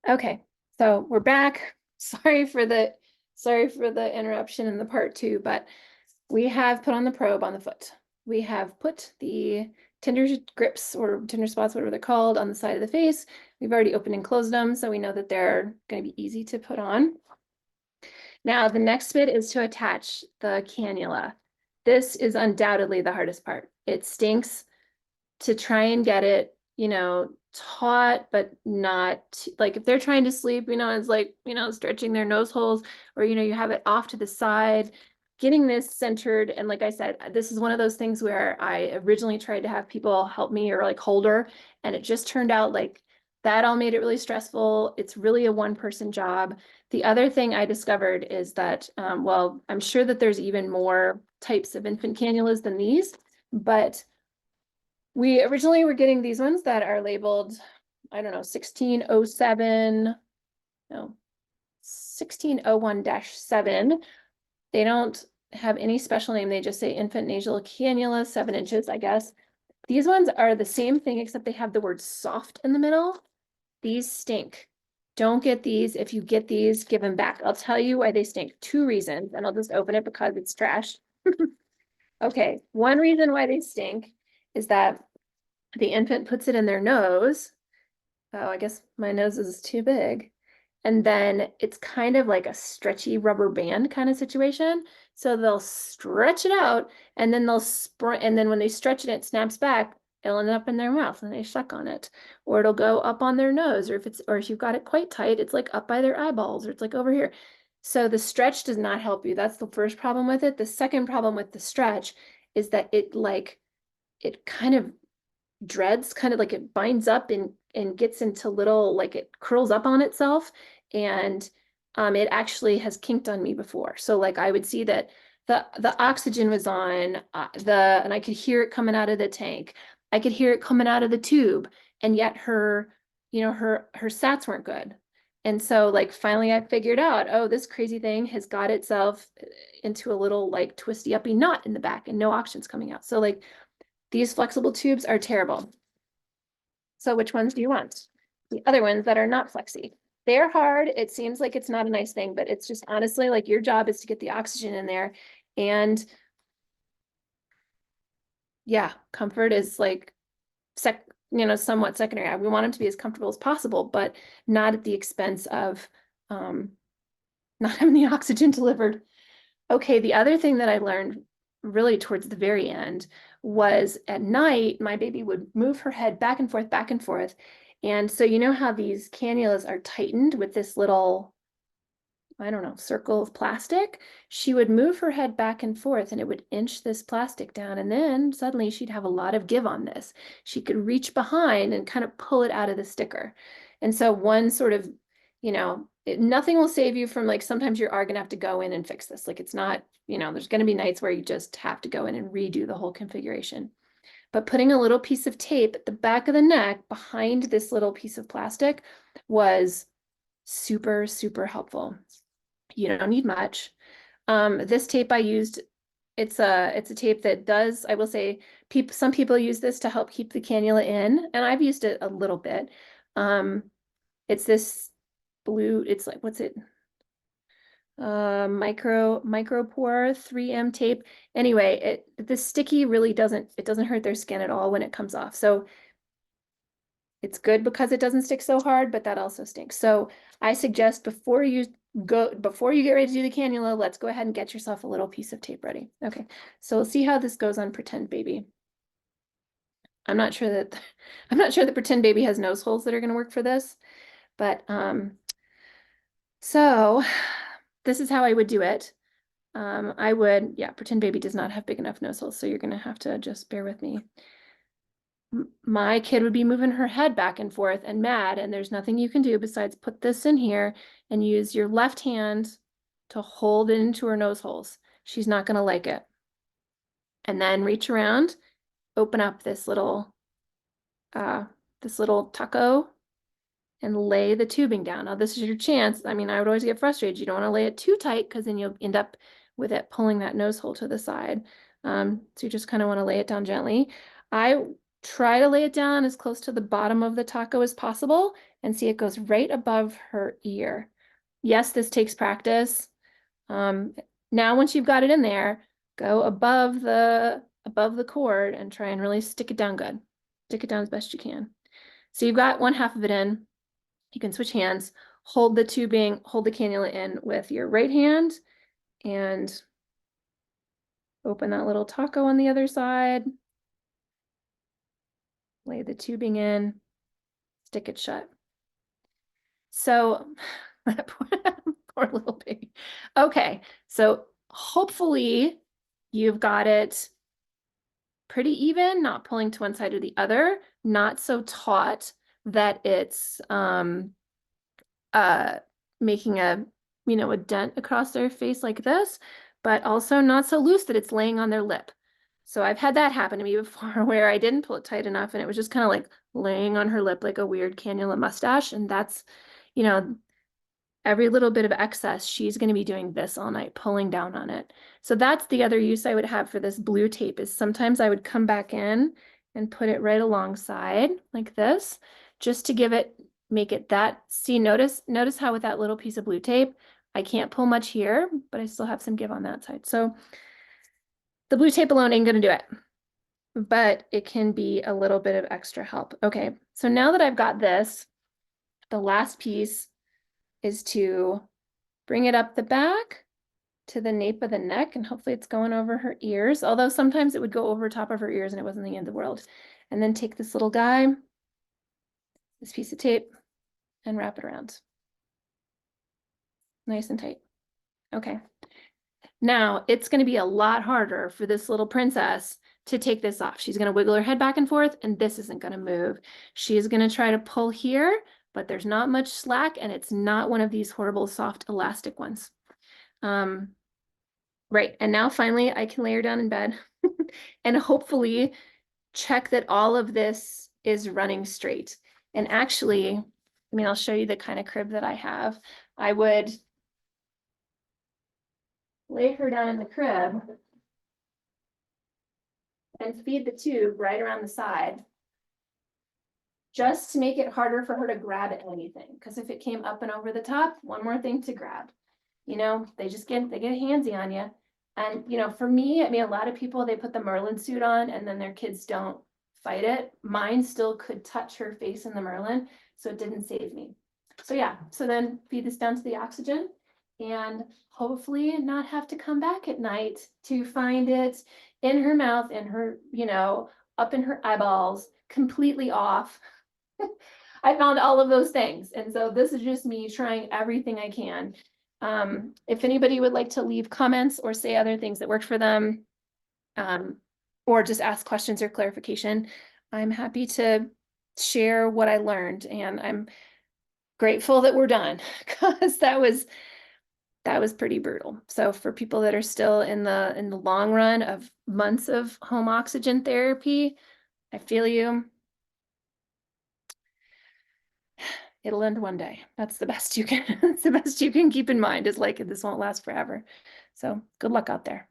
Okay, so we're back. Sorry for the interruption in the part two, but we have put on the probe on the foot. We have put the tender grips or tender spots, whatever they're called, on the side of the face. We've already opened and closed them, so we know that they're going to be easy to put on. Now, the next bit is to attach the cannula. This is undoubtedly the hardest part. It stinks to try and get it, taut, but not like if they're trying to sleep, it's like, stretching their nose holes, or, you have it off to the side, getting this centered. And like I said, this is one of those things where I originally tried to have people help me or like hold her, and it just turned out like that all made it really stressful. It's really a one-person job. The other thing I discovered is that, well, I'm sure that there's even more types of infant cannulas than these, but we originally were getting these ones that are labeled, I don't know, 1607, no, 1601-7. They don't have any special name. They just say infant nasal cannula, 7 inches, I guess. These ones are the same thing, except they have the word soft in the middle. These stink. Don't get these. If you get these, give them back. I'll tell you why they stink. 2 reasons, and I'll just open it because it's trash. Okay, one reason why they stink is that the infant puts it in their nose. Oh, I guess my nose is too big. And then it's kind of like a stretchy rubber band kind of situation. So they'll stretch it out and then they'll sprint. And then when they stretch it, it snaps back. It'll end up in their mouth and they suck on it. Or it'll go up on their nose. Or if you've got it quite tight, it's like up by their eyeballs or it's like over here. So the stretch does not help you. That's the first problem with it. The second problem with the stretch is that it kind of dreads, kind of like it binds up and gets into little, like it curls up on itself. And it actually has kinked on me before. So like I would see that the oxygen was on, and I could hear it coming out of the tank. I could hear it coming out of the tube, and yet her sats weren't good. And so like finally I figured out, oh, this crazy thing has got itself into a little like twisty uppy knot in the back and no oxygen's coming out. So like these flexible tubes are terrible. So which ones do you want? The other ones that are not flexy. They're hard. It seems like it's not a nice thing, but it's just honestly like your job is to get the oxygen in there. And yeah, comfort is like somewhat secondary. We want them to be as comfortable as possible, but not at the expense of not having the oxygen delivered. Okay, the other thing that I learned really towards the very end was at night, my baby would move her head back and forth, back and forth. And so you know how these cannulas are tightened with this little, I don't know, circle of plastic? She would move her head back and forth and it would inch this plastic down. And then suddenly she'd have a lot of give on this. She could reach behind and kind of pull it out of the sticker. And so one sort of, nothing will save you from like sometimes you are going to have to go in and fix this. Like it's not, there's going to be nights where you just have to go in and redo the whole configuration. But putting a little piece of tape at the back of the neck behind this little piece of plastic was super, super helpful. You don't need much. This tape I used, it's a tape that does, I will say, some people use this to help keep the cannula in, and I've used it a little bit. It's this blue, it's like, what's it? Micropore 3M tape. Anyway, the sticky really doesn't hurt their skin at all when it comes off. So it's good because it doesn't stick so hard, but that also stinks. So I suggest before you get ready to do the cannula, let's go ahead and get yourself a little piece of tape ready. Okay, so we'll see how this goes on pretend baby. I'm not sure that pretend baby has nose holes that are going to work for this, but so this is how I would do it. Yeah, pretend baby does not have big enough nose holes, so you're going to have to just bear with me. My kid would be moving her head back and forth and mad, and there's nothing you can do besides put this in here and use your left hand to hold it into her nose holes. She's not going to like it. And then reach around, open up this little taco and lay the tubing down. Now this is your chance. I mean, I would always get frustrated. You don't want to lay it too tight because then you'll end up with it pulling that nose hole to the side. So you just kind of want to lay it down gently. I Try to lay it down as close to the bottom of the taco as possible and see it goes right above her ear. Yes, this takes practice. Um, Now once you've got it in there, go above the cord and try and really stick it down good. Stick it down as best you can. So you've got one half of it in. You can switch hands, hold the tubing, hold the cannula in with your right hand, and open that little taco on the other side. Lay the tubing in, stick it shut. So, poor little pig. Okay, so hopefully you've got it pretty even, not pulling to one side or the other, not so taut that it's uh making a a dent across their face like this, but also not so loose that it's laying on their lip. So I've had that happen to me before where I didn't pull it tight enough and it was just kind of like laying on her lip like a weird cannula mustache. And that's, you know, every little bit of excess, she's going to be doing this all night, pulling down on it. So that's the other use I would have for this blue tape is sometimes I would come back in and put it right alongside like this, just to give it, make it that, see, notice how with that little piece of blue tape, I can't pull much here, but I still have some give on that side. So the blue tape alone ain't going to do it, but it can be a little bit of extra help. Okay, so now that I've got this, the last piece is to bring it up the back to the nape of the neck, and hopefully it's going over her ears, although sometimes it would go over top of her ears and it wasn't the end of the world. And then take this little guy, this piece of tape, and wrap it around. Nice and tight. Okay. Now it's going to be a lot harder for this little princess to take this off. She's going to wiggle her head back and forth, and this isn't going to move. She is going to try to pull here, but there's not much slack, and it's not one of these horrible soft elastic ones. Right, and now finally I can lay her down in bed and hopefully check that all of this is running straight. And actually, I mean, I'll show you the kind of crib that I have. I would lay her down in the crib and feed the tube right around the side, just to make it harder for her to grab at anything. Because if it came up and over the top, one more thing to grab. You know, they get handsy on you. And, you know, for me, I mean, a lot of people, they put the Merlin suit on and then their kids don't fight it. Mine still could touch her face in the Merlin, so it didn't save me. So yeah, so then feed this down to the oxygen and hopefully not have to come back at night to find it in her mouth, in her, you know, up in her eyeballs, completely off. I found all of those things. And so this is just me trying everything I can. If anybody would like to leave comments or say other things that worked for them, or just ask questions or clarification, I'm happy to share what I learned, and I'm grateful that we're done because that was pretty brutal. So for people that are still in the long run of months of home oxygen therapy, I feel you. It'll end one day. That's the best you can, that's the best you can keep in mind, is like, this won't last forever. So good luck out there.